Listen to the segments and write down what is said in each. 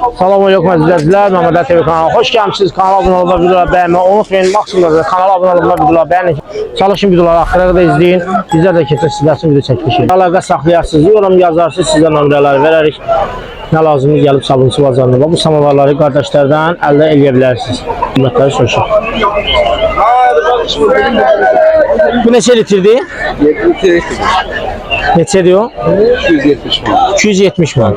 Salam aleyküm əzizlər, Məmmədə TV kanalı. Xoş gəlmişsiniz. Kanala abunə olub videoları bəyənməyi unutmayın. Maksimumda kanala abunə olub videoları bəyənin. Çalışın videoları axıra qədər izləyin. Bizlər də keçək sizlər üçün video çəkmişik. Əlaqə saxlayarsınız, yorum yazarsınız, sizə nömrələri verərik. Nə lazımdır gəlib sabunçu bazarında. Bu samavarları qardaşlardan əldə eləyə bilərsiniz. Qiymətləri soruşaq. Bu neçə litrdir? 7 litre. Neçədir o? 270 man. 270 man.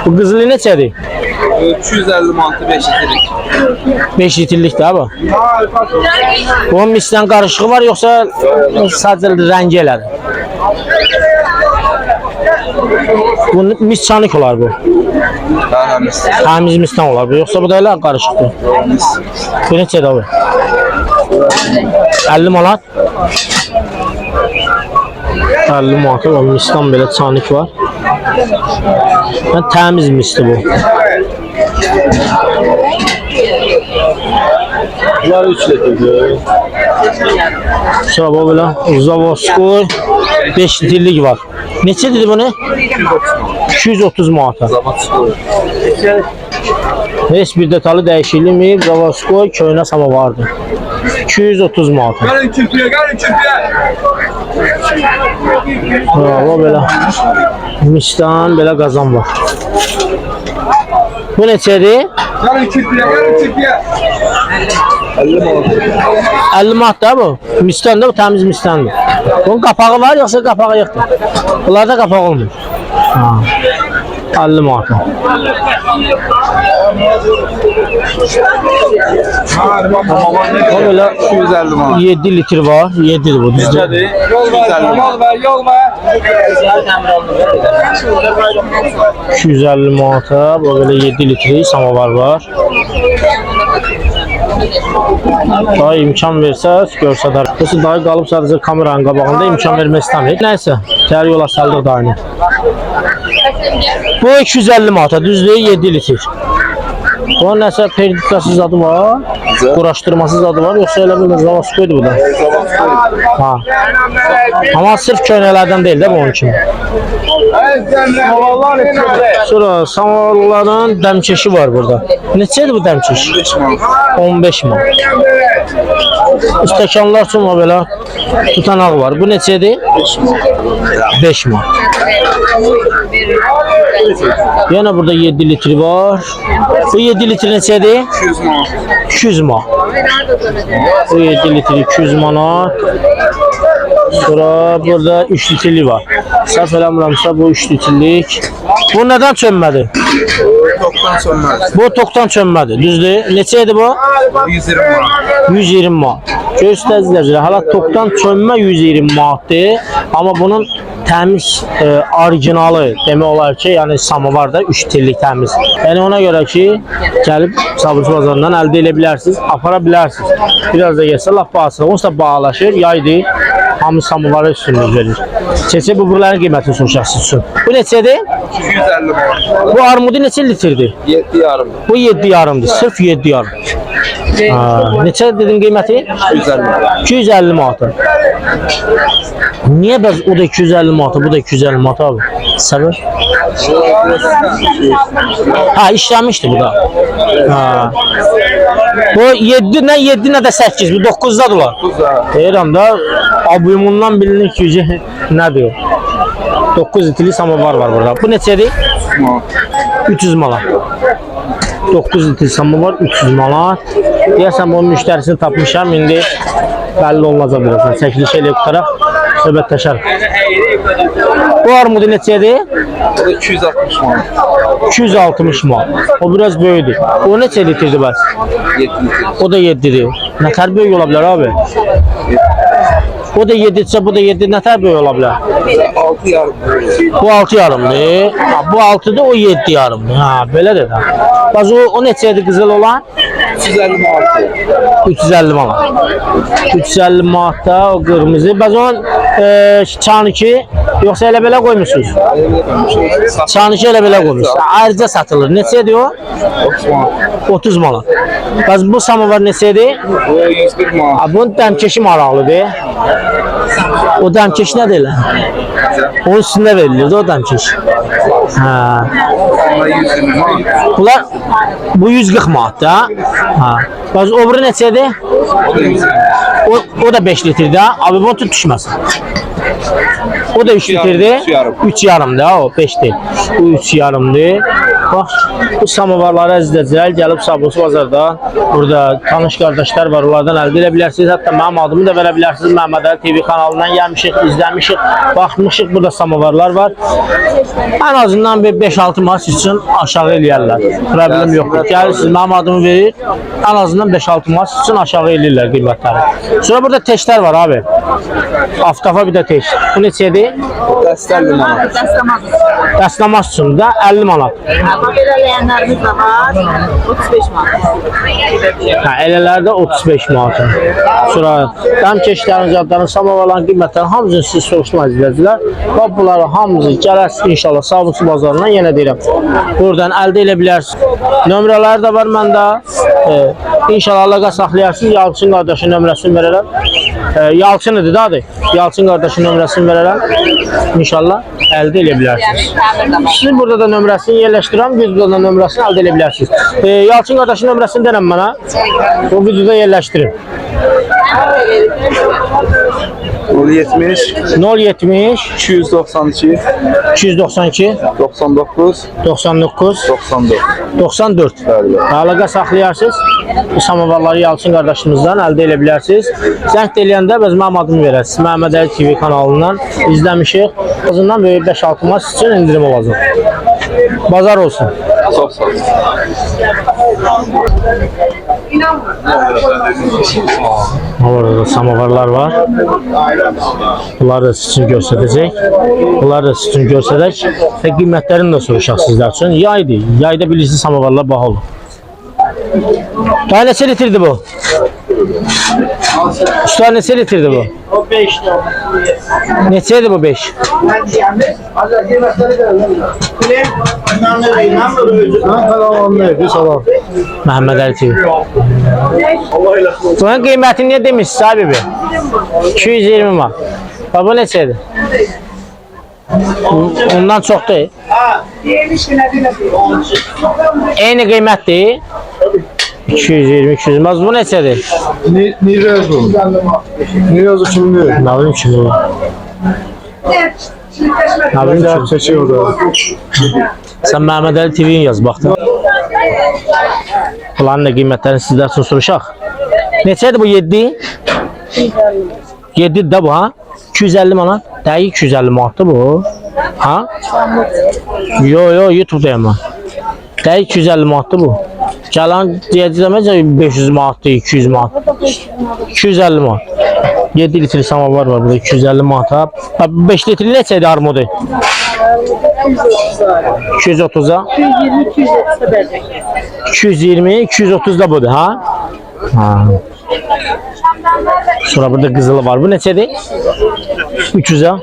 Bu qızılı neçədir? 250 manatı 5 litrelik. 5 litrlik də bu. Bunun misdən qarışığı var, yoxsa sadəcə rəngi elədir? Bu mis çanıq olar bu. Təmiz misdən olar bu, yoxsa bu da elə qarışıqdır? Bu neçədir bu? 50 manat. 50 manat var, misdən belə çanıq var. Təmiz misdir bu. Bunlar 3 litredir. Sonra bu belə Zavoskoy 5 litrlik var. Neçə dedi bunu? 230 manata. Heç bir detalı dəyişilməyib. Zavoskoy köhnə samavardır. 230 manata. Gəlin küpüyə. Bravo, belə misdən belə qazan var. Bu neçədir? Gəlin küpüyə. 50 manat. 50 manat da bu. Misdən də bu, təmiz misdəndir. Bunun qapağı var, yoxsa qapağı yoxdur? Bunlarda qapaq olmur. 50 manat. O belə 250 manat. 7 litr var. 7'dir bu. Neçədir? Yol ver. 250 manata. Bu belə 7 litri samavar var. Daha imkan versəz, görsədər. Mesela daha qalıb sadəcə kameranın qabağında imkan vermək istəmir. Nəysə, təhər yola saldıq dayını. Bu 250 manata, düzdür, 7 litr. Bunun nəsə perdikası zadı var, quraşdırması zadı var, yoxsa elə bir Zavoskoydur bu da. Ha. Amma sırf köynələrdən deyil də bunun kimi. Sonra samavarların dəmkeşi var burada. Neçədir bu dəmkeş? 15 manat. 15 man. Stəkanlar üçün o belə tutanaq var. Bu neçədir? 5 man. Yenə burada 7 litri var. Bu 7 litri neçədir? 200 manat. 200 man. Bu 7 litri 200 manat. Sonra burada 3 litrli var. Səhv eləmirəmsə bu 3 litrlik. Bu nədən çönmədi? Toktan sönmez. Bu toktan çönmədi. Düzdür? Neçəydi bu? 120 manat. 120 manat. Göstərdilər. Hala toktan çönmə 120 manatdır. Amma bunun təmiz orijinalı demək olar ki, yəni samavar da 3 litrlik təmiz. Yəni ona görə ki, gəlib sabunçu bazarından əldə edə bilərsiniz, apara bilərsiniz. Biraz da yesə laf bahasına. Onsuz da bağlaşır, yaydır. Hamı samavarı üstünlük verir. Keçək bu buraların qiymətini soruşarsınız üçün. Bu neçədir? 250 manat. Bu armudu neçə litrdir? 7 yarım. Bu 7 yarımdır. Sırf 7 yarım. Neçə dedim qiyməti? 250 manat. 250 manat. Niyə bəs o da 250 manat, bu da 250 manat abi? Səbəb? Ha, işləmişdi bu da. Ha. Bu 7 nə də 8, bu 9'da dolar. Deyirəm da, abumundan bilinir ki, nədir? 9 litrli samavar var burada. Bu neçədir? 300 manat. 9 litr samavar 300 manat. Deyəsən bunun müştərisini tapmışam, indi bəlli olacaq birazdan. Çəkiliş eləyib tutaraq söhbət təşər. Bu armudu neçədir? O da 260 manat. 260 manat. O biraz böyüdür. O neçə litrdir bəs? 7 litre. O da 7'dir. Ne kadar böyük ola bilər abi? O da 7'sə, bu da 7, nə kadar böyük ola bilər? 6 yarım. Bu 6 yarımdır. Bu 6'dır, o 7 yarımdır. Ha, belədir də. Baz o neçədir qızıl olan? 350 manat. 350 manat. 350 manatda o qırmızı. Baz onun çanıki Yoxsa elə belə qoymusunuz? Çanışı elə belə qoymusunuz. Ayrıca satılır. Neçədir o? 30 manat. Bəs bu samovar neçədir? Bu 140 manat. Bunun dəmkeşi maraqlıdır. O dəmkeş nə deyirlər? Onun üstündə verilir o dəmkeş. Hə. Bunlar 120 manat. Bunlar bu 140 manat da. Ha. Bəs o biri neçədir? O da 120 manat. O da 5 litrdir. Abi bunu tutuşmasın. O da 3 litrdir. 3 yarım da o 5 değil. Bu 3 yarımdır. Bax bu samovarları əzizləyicilər gəlib Sabunçu bazarda burada tanış qardaşlar var. Onlardan əldə edə bilərsiniz. Hətta mənim adımı da verə bilərsiniz. Məhəmməd Əli TV kanalından gəlmişik, izləmişik, baxmışıq. Burada samovarlar var. Ən azından bir 5-6 manat üçün aşağı eləyərlər. Problem yoxdur. Gəlirsiniz mənim adımı verir. Ən azından 5-6 manat üçün aşağı eləyirlər qiymətləri. Sonra burada teşlər var abi. Aftafa bir də teş. Bu neçədir? Dəstə 50 manat. Dəstəmaz üçün də 50 manat. Belirleyenlerimiz de var. 35 manat. Hə, elələrdə 35 manat. Sonra dəm keşlərin, cadların, samovarların qiymətləri hamısını siz soruşmaq izləyicilər. Bax bunları hamısı gələrsiniz inşallah Sabunçu bazarından yenə deyirəm. Buradan əldə edə bilərsiniz. Nömrələri də var məndə. İnşallah əlaqə saxlayarsınız. Yalçın qardaşın nömrəsini verərəm. Yalçın idi da adı. Yalçın qardaşın nömrəsini verərəm. İnşallah əldə edə bilərsiniz. Siz burada da nömrəsini yerləşdirəm, biz burada da nömrəsini əldə edə bilərsiniz. Yalçın qardaşın nömrəsini denəm mənə. O videoda yerləşdirin. 070 070 292 292 99 99 94. 94. Bəli. Əlaqə saxlayarsınız. Bu samovarları Yalçın qardaşımızdan əldə edə bilərsiniz. Zəng eləyəndə biz mənim adımı verərsiniz. Məhəmməd Əli TV kanalından izləmişik. Azından böyle 5-6 manat üçün indirim olacaq. Bazar olsun. Çox sağ olun. Orada da samovarlar var. Bunlar da sizin göstərəcək. Bunlar da sizin göstərək. Və qiymətlərini də soruşaq sizlər üçün. Yaydır. Yayda bilirsiniz samovarlar baha olur. Daha neçə litrdir bu? Usta neçə litrdir bu? O 5'ti. Neçədir bu 5? Məhəmməd Əli TV. Bunun qiymətini niyə demişsiniz abi? 220 manat. Bax bu neçədir? Ondan çox deyil. Eyni qiymətdir. 220, 200. Bax bu neçədir? Nirozu. Nirozu kimdir? Nə bilim kimi bu? Nə bilim kimi? Çekiyor da. Sən Məhəmməd Əli TV-yin yaz baxdın. Bunların da qiymətlərini sizlər üçün soruşaq. Neçədir bu 7? 7'dir də bu ha? 250 manat. Dəqiq 250 manatdır bu. Ha? Yo YouTube'dayım ben. Dəqiq 250 manatdır bu. Gələn deyəcəm 500 manatdır, 200 manat. 250 manat. 7 litre samovar var burada 250 manata. 5 litre neçədir armudu? 230'a. 220, 230 da budur ha? Ha. Sonra burada qızılı var. Bu neçədir? 300'a.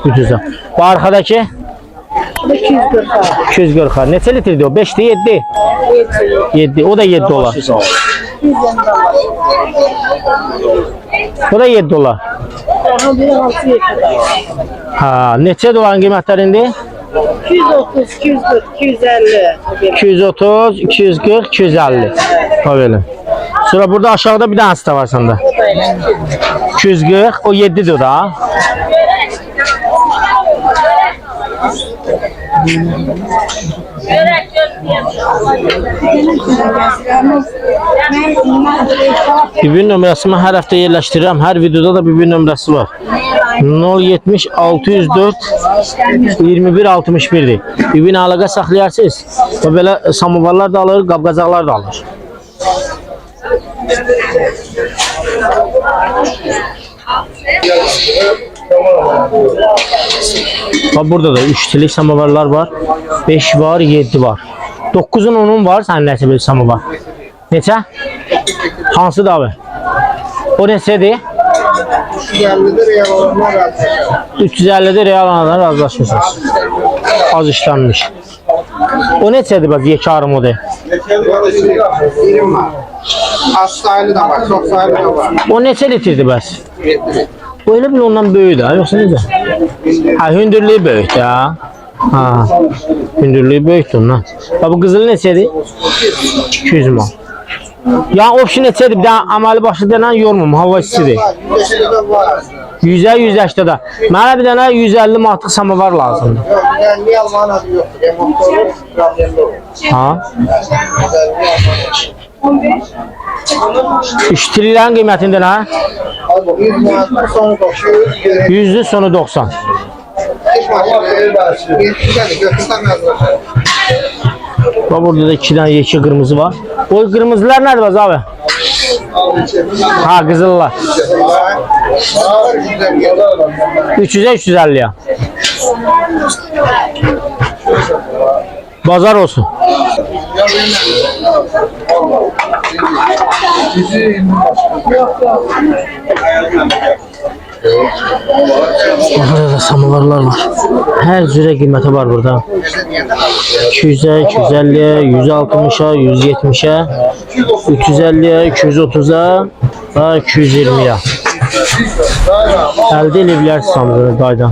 300'a. Bu arkadaki? 240. Neçə litrdir o? 5'dir, 7. 7. O da 7 dolar. O da 7 dolar. Ha, neçə doların qiymətlərində? 230, 240, 250. 230, 240, 250. O belə. Sonra burada aşağıda bir tanesi de var sende. 240, o 7'dir da. Bir nömrəsini hər həftə yerləşdirirəm. Hər videoda da bir nömrəsi var. 070 604 21 61'dir. Bir əlaqə saxlayarsınız. Və belə samovarlar da alır, qab-qacaqlar da alır. Bak burada da 3 tilik samovarlar var. 5 var, 7 var. 9'un 10'un var. Sen neçə bir samovar? Neçə? Hansı da abi? O neçədir? 350'dir ya olanlar razı. 350'də real anadan razılaşmışsınız. Az işlənmiş. O neçədir bəs yekarı model? Birim var. Az sayılı da var, çok sayılı da var. O neçə litrdir bəs? Bu elə bil ondan böyükdür, ha, yoxsa necə? Ha, hündürlüyü böyükdür, ha. Ha, hündürlüyü böyükdür ondan. Ha, bu qızılı neçədir? 200 man. Yəni option neçədir? Bir dənə əməli başlı denən yormum, hava istidir. 150'de var. 100'ə 180'də. Mənə bir dənə 150 manatlıq samovar lazımdır. Yok, güzelliği Alman adı yoktur. Motoru problemli olur. Ha? Güzelliği Alman adı. İşçilərin qiymətində nə? Al bu 100 manatın sonu 90. 100'lü sonu 90. İş maşını 70'den götürsen yazılır. Bax burada da 2 dənə yekə qırmızı var. O qırmızılar nədir bəz abi? Ha, qızıllar. 300'ə 350'ya. Bazar olsun. Burada da samovarlar var. Hər cürə qiyməti var burada. 200'ə, 250'yə, 160'a, 170'ə, 350'yə, 230'a və 220'ya. Əldə edə bilərsiniz samovarı qaydan.